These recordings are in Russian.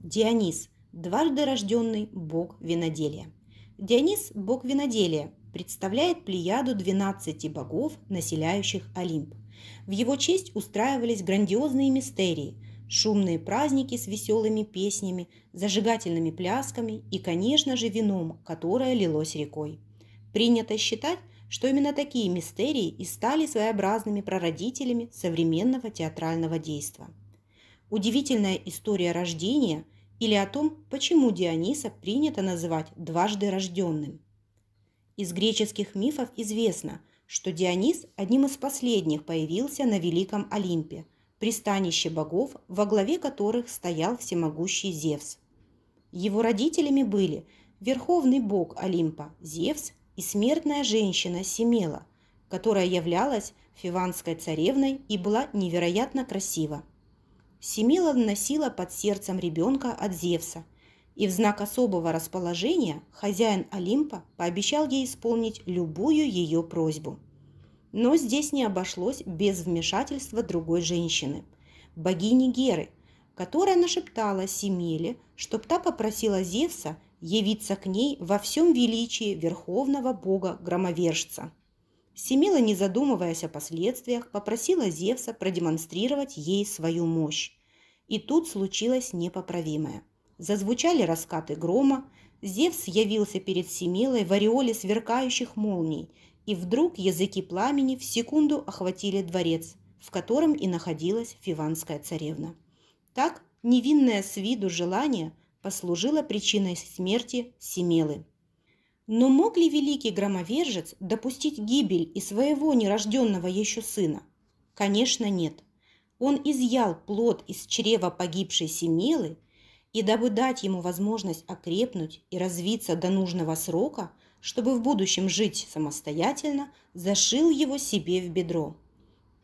Дионис – дважды рожденный бог виноделия. Дионис – бог виноделия, представляет плеяду 12 богов, населяющих Олимп. В его честь устраивались грандиозные мистерии, шумные праздники с веселыми песнями, зажигательными плясками и, конечно же, вином, которое лилось рекой. Принято считать, что именно такие мистерии и стали своеобразными прародителями современного театрального действа. Удивительная история рождения или о том, почему Диониса принято называть дважды рожденным. Из греческих мифов известно, что Дионис одним из последних появился на Великом Олимпе, пристанище богов, во главе которых стоял всемогущий Зевс. Его родителями были верховный бог Олимпа Зевс и смертная женщина Семела, которая являлась фиванской царевной и была невероятно красива. Семила носила под сердцем ребенка от Зевса, и в знак особого расположения хозяин Олимпа пообещал ей исполнить любую ее просьбу. Но здесь не обошлось без вмешательства другой женщины, богини Геры, которая нашептала Семеле, чтоб та попросила Зевса явиться к ней во всем величии верховного бога-громовержца. Семела, не задумываясь о последствиях, попросила Зевса продемонстрировать ей свою мощь. И тут случилось непоправимое. Зазвучали раскаты грома, Зевс явился перед Семелой в ореоле сверкающих молний, и вдруг языки пламени в секунду охватили дворец, в котором и находилась фиванская царевна. Так невинное с виду желание послужило причиной смерти Семелы. Но мог ли великий громовержец допустить гибель и своего нерожденного еще сына? Конечно, нет. Он изъял плод из чрева погибшей Семелы, и дабы дать ему возможность окрепнуть и развиться до нужного срока, чтобы в будущем жить самостоятельно, зашил его себе в бедро.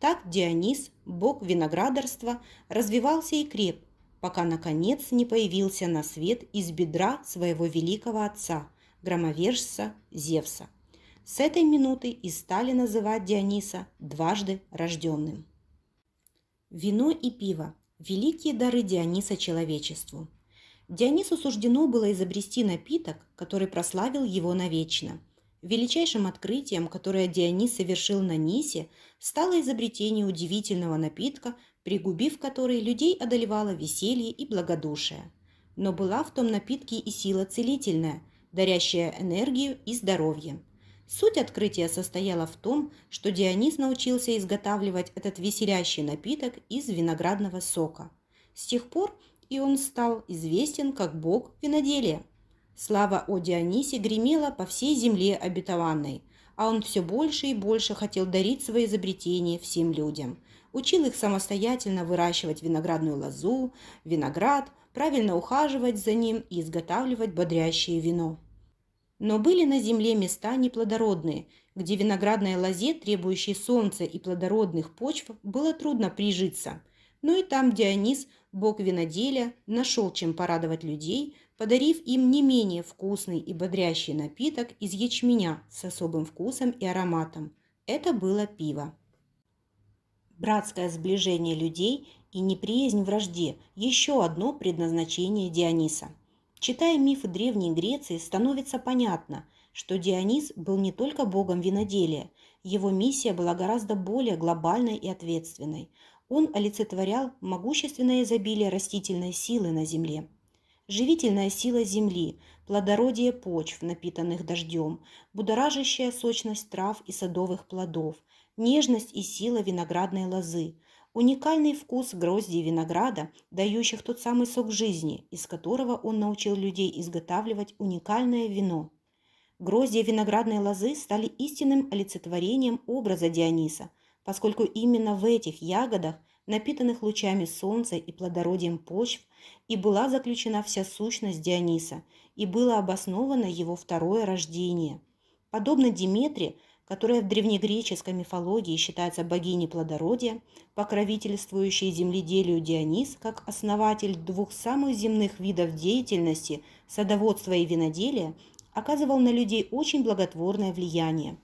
Так Дионис, бог виноградарства, развивался и креп, пока наконец не появился на свет из бедра своего великого отца, громовержца Зевса. С этой минуты и стали называть Диониса дважды рожденным. Вино и пиво – великие дары Диониса человечеству. Дионису суждено было изобрести напиток, который прославил его навечно. Величайшим открытием, которое Дионис совершил на Нисе, стало изобретение удивительного напитка, пригубив который, людей одолевало веселье и благодушие. Но была в том напитке и сила целительная, дарящая энергию и здоровье. Суть открытия состояла в том, что Дионис научился изготавливать этот веселящий напиток из виноградного сока. С тех пор и он стал известен как бог виноделия. Слава о Дионисе гремела по всей земле обетованной, а он все больше и больше хотел дарить свои изобретения всем людям. Учил их самостоятельно выращивать виноградную лозу, виноград, правильно ухаживать за ним и изготавливать бодрящее вино. Но были на земле места неплодородные, где виноградной лозе, требующей солнца и плодородных почв, было трудно прижиться. Но и там Дионис, бог виноделия, нашел чем порадовать людей, подарив им не менее вкусный и бодрящий напиток из ячменя с особым вкусом и ароматом. Это было пиво. Братское сближение людей и неприязнь вражде – еще одно предназначение Диониса. Читая мифы Древней Греции, становится понятно, что Дионис был не только богом виноделия, его миссия была гораздо более глобальной и ответственной. Он олицетворял могущественное изобилие растительной силы на земле. Живительная сила земли, плодородие почв, напитанных дождем, будоражащая сочность трав и садовых плодов, нежность и сила виноградной лозы, уникальный вкус гроздей винограда, дающих тот самый сок жизни, из которого он научил людей изготавливать уникальное вино. Гроздья виноградной лозы стали истинным олицетворением образа Диониса, поскольку именно в этих ягодах, напитанных лучами солнца и плодородием почв, и была заключена вся сущность Диониса, и было обосновано его второе рождение. Подобно Диметре, которая в древнегреческой мифологии считается богиней плодородия, покровительствующей земледелию Дионис как основатель двух самых земных видов деятельности – садоводства и виноделия, оказывал на людей очень благотворное влияние.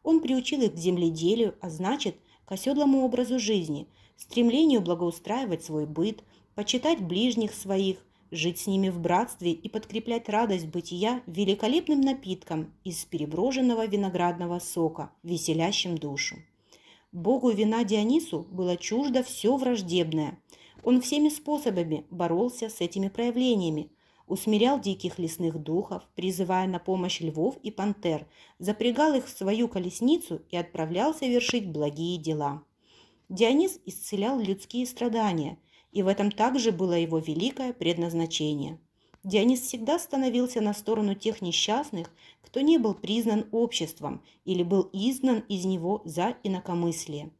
Он приучил их к земледелию, а значит, к оседлому образу жизни, стремлению благоустраивать свой быт, почитать ближних своих, жить с ними в братстве и подкреплять радость бытия великолепным напитком из переброженного виноградного сока, веселящим душу. Богу вина Дионису было чуждо все враждебное. Он всеми способами боролся с этими проявлениями, усмирял диких лесных духов, призывая на помощь львов и пантер, запрягал их в свою колесницу и отправлялся вершить благие дела. Дионис исцелял людские страдания, и в этом также было его великое предназначение. Дионис всегда становился на сторону тех несчастных, кто не был признан обществом или был изгнан из него за инакомыслие.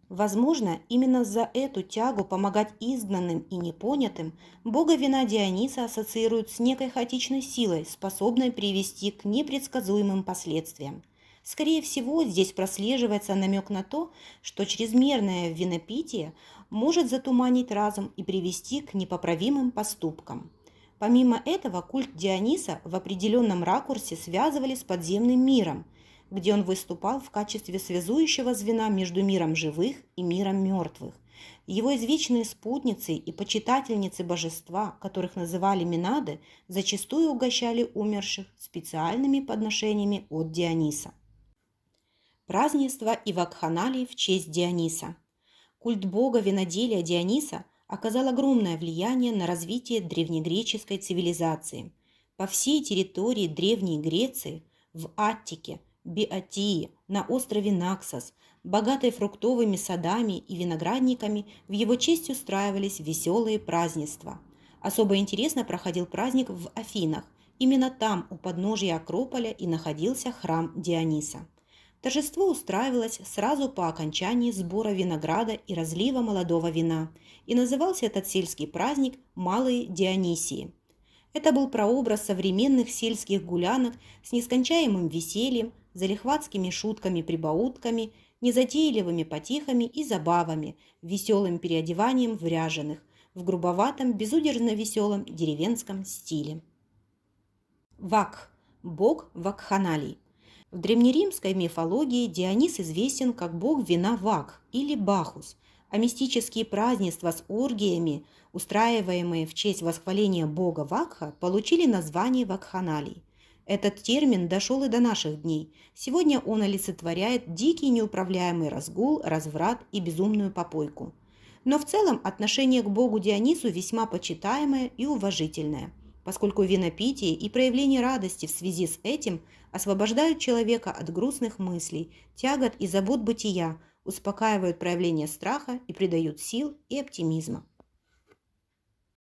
Возможно, именно за эту тягу помогать изгнанным и непонятым бога вина Диониса ассоциируют с некой хаотичной силой, способной привести к непредсказуемым последствиям. Скорее всего, здесь прослеживается намек на то, что чрезмерное винопитие может затуманить разум и привести к непоправимым поступкам. Помимо этого, культ Диониса в определенном ракурсе связывали с подземным миром, где он выступал в качестве связующего звена между миром живых и миром мертвых. Его извечные спутницы и почитательницы божества, которых называли Минады, зачастую угощали умерших специальными подношениями от Диониса. Празднество и вакханалии в честь Диониса. Культ бога виноделия Диониса оказал огромное влияние на развитие древнегреческой цивилизации. По всей территории Древней Греции, в Аттике, Биотии, на острове Наксос, богатой фруктовыми садами и виноградниками, в его честь устраивались веселые празднества. Особо интересно проходил праздник в Афинах. Именно там, у подножия Акрополя, и находился храм Диониса. Торжество устраивалось сразу по окончании сбора винограда и разлива молодого вина, и назывался этот сельский праздник «Малые Дионисии». Это был прообраз современных сельских гулянок с нескончаемым весельем, залихватскими шутками-прибаутками, незатейливыми потехами и забавами, веселым переодеванием в ряженых, в грубоватом, безудержно веселом деревенском стиле. Вакх – бог вакханалий. В древнеримской мифологии Дионис известен как бог вина Вакх или Бахус, а мистические празднества с оргиями, устраиваемые в честь восхваления бога Вакха, получили название вакханалий. Этот термин дошел и до наших дней. Сегодня он олицетворяет дикий неуправляемый разгул, разврат и безумную попойку. Но в целом отношение к богу Дионису весьма почитаемое и уважительное, поскольку винопитие и проявление радости в связи с этим освобождают человека от грустных мыслей, тягот и забот бытия, успокаивают проявление страха и придают сил и оптимизма.